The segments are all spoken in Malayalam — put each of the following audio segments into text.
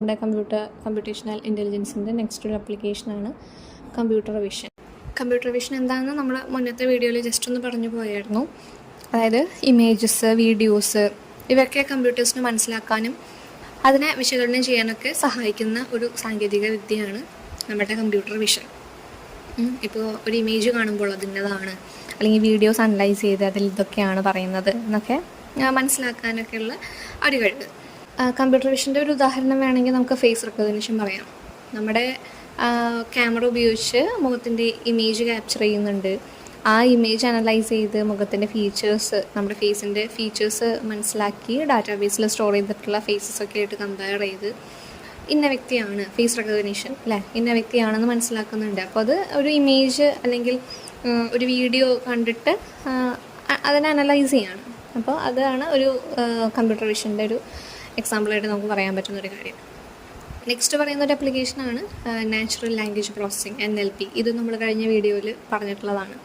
നമ്മുടെ കമ്പ്യൂട്ടേഷണൽ ഇൻ്റലിജൻസിൻ്റെ നെക്സ്റ്റ് ഒരു ആപ്ലിക്കേഷനാണ് കമ്പ്യൂട്ടർ വിഷൻ. കമ്പ്യൂട്ടർ വിഷൻ എന്താണെന്ന് നമ്മൾ മുന്നത്തെ വീഡിയോയിൽ ജസ്റ്റ് ഒന്ന് പറഞ്ഞു പോയായിരുന്നു. അതായത് ഇമേജസ്, വീഡിയോസ് ഇവയൊക്കെ കമ്പ്യൂട്ടേഴ്സിന് മനസ്സിലാക്കാനും അതിനെ വിശകലനം ചെയ്യാനൊക്കെ സഹായിക്കുന്ന ഒരു സാങ്കേതിക വിദ്യയാണ് നമ്മുടെ കമ്പ്യൂട്ടർ വിഷൻ. ഇപ്പോൾ ഒരു ഇമേജ് കാണുമ്പോൾ അതിൻ്റെതാണ്, അല്ലെങ്കിൽ വീഡിയോസ് അനലൈസ് ചെയ്ത് അതിൽ ഇതൊക്കെയാണ് പറയുന്നത് എന്നൊക്കെ മനസ്സിലാക്കാനൊക്കെയുള്ള ഒരു കഴിവ്. കമ്പ്യൂട്ടർ വിഷൻ്റെ ഒരു ഉദാഹരണം വേണമെങ്കിൽ നമുക്ക് ഫേസ് റെക്കഗ്നിഷൻ പറയാം. നമ്മുടെ ക്യാമറ ഉപയോഗിച്ച് മുഖത്തിൻ്റെ ഇമേജ് ക്യാപ്ചർ ചെയ്യുന്നുണ്ട്. ആ ഇമേജ് അനലൈസ് ചെയ്ത് മുഖത്തിൻ്റെ ഫീച്ചേഴ്സ്, നമ്മുടെ ഫേസിൻ്റെ ഫീച്ചേഴ്സ് മനസ്സിലാക്കി ഡാറ്റാബേസിൽ സ്റ്റോർ ചെയ്തിട്ടുള്ള ഫേസസൊക്കെ ആയിട്ട് കമ്പയർ ചെയ്ത് ഇന്ന വ്യക്തിയാണ്, ഫേസ് റെക്കഗ്നിഷൻ അല്ലേ, ഇന്ന വ്യക്തിയാണെന്ന് മനസ്സിലാക്കുന്നുണ്ട്. അപ്പോൾ അത് ഒരു ഇമേജ് അല്ലെങ്കിൽ ഒരു വീഡിയോ കണ്ടിട്ട് അതിനെ അനലൈസ് ചെയ്യാണ്. അപ്പോൾ അതാണ് ഒരു കമ്പ്യൂട്ടർ വിഷൻ്റെ ഒരു എക്സാമ്പിളായിട്ട് നമുക്ക് പറയാൻ പറ്റുന്നൊരു കാര്യം. നെക്സ്റ്റ് പറയുന്ന ഒരു ആപ്ലിക്കേഷനാണ് നാച്ചുറൽ ലാംഗ്വേജ് പ്രോസസ്സിംഗ്, NLP. ഇത് നമ്മൾ കഴിഞ്ഞ വീഡിയോയിൽ പറഞ്ഞിട്ടുള്ളതാണ്.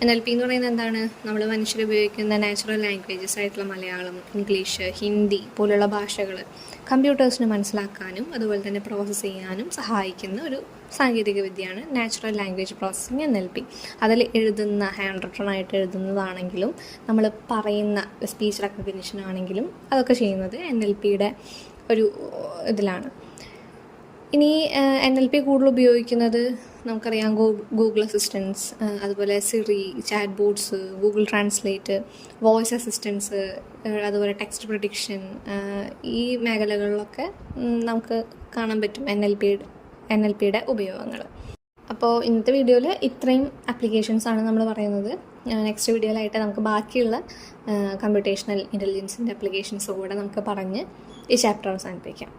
NLP എന്ന് പറയുന്നത് എന്താണ്? നമ്മൾ മനുഷ്യർ ഉപയോഗിക്കുന്ന നാച്ചുറൽ ലാംഗ്വേജസ് ആയിട്ടുള്ള മലയാളം, ഇംഗ്ലീഷ്, ഹിന്ദി പോലുള്ള ഭാഷകൾ കമ്പ്യൂട്ടേഴ്സിന് മനസ്സിലാക്കാനും അതുപോലെ തന്നെ പ്രോസസ്സ് ചെയ്യാനും സഹായിക്കുന്ന ഒരു സാങ്കേതിക വിദ്യയാണ് നാച്ചുറൽ ലാംഗ്വേജ് പ്രോസസ്സിംഗ്, NLP. അതിൽ എഴുതുന്ന, ഹാൻഡ് റിട്ടൺ ആയിട്ട് എഴുതുന്നതാണെങ്കിലും നമ്മൾ പറയുന്ന സ്പീച്ച് റെക്കഗ്നിഷൻ ആണെങ്കിലും അതൊക്കെ ചെയ്യുന്നത് NLPയുടെ ഒരു ഇതിലാണ്. ഇനി NLP കൂടുതൽ ഉപയോഗിക്കുന്നത് നമുക്കറിയാം ഗൂഗിൾ അസിസ്റ്റൻസ്, അതുപോലെ Siri, chat bots, Google translate, voice assistance, അതുപോലെ ടെക്സ്റ്റ് പ്രിഡിക്ഷൻ, ഈ മേഖലകളിലൊക്കെ നമുക്ക് കാണാൻ പറ്റും NLPയുടെ ഉപയോഗങ്ങൾ. അപ്പോൾ ഇന്നത്തെ വീഡിയോയിൽ ഇത്രയും ആപ്ലിക്കേഷൻസാണ് നമ്മൾ പറയുന്നത്. നെക്സ്റ്റ് വീഡിയോയിലായിട്ട് നമുക്ക് ബാക്കിയുള്ള കമ്പ്യൂട്ടേഷണൽ ഇൻ്റലിജൻസിൻ്റെ ആപ്ലിക്കേഷൻസ് കൂടെ നമുക്ക് പറഞ്ഞ് ഈ ചാപ്റ്റർ അവസാനിപ്പിക്കാം.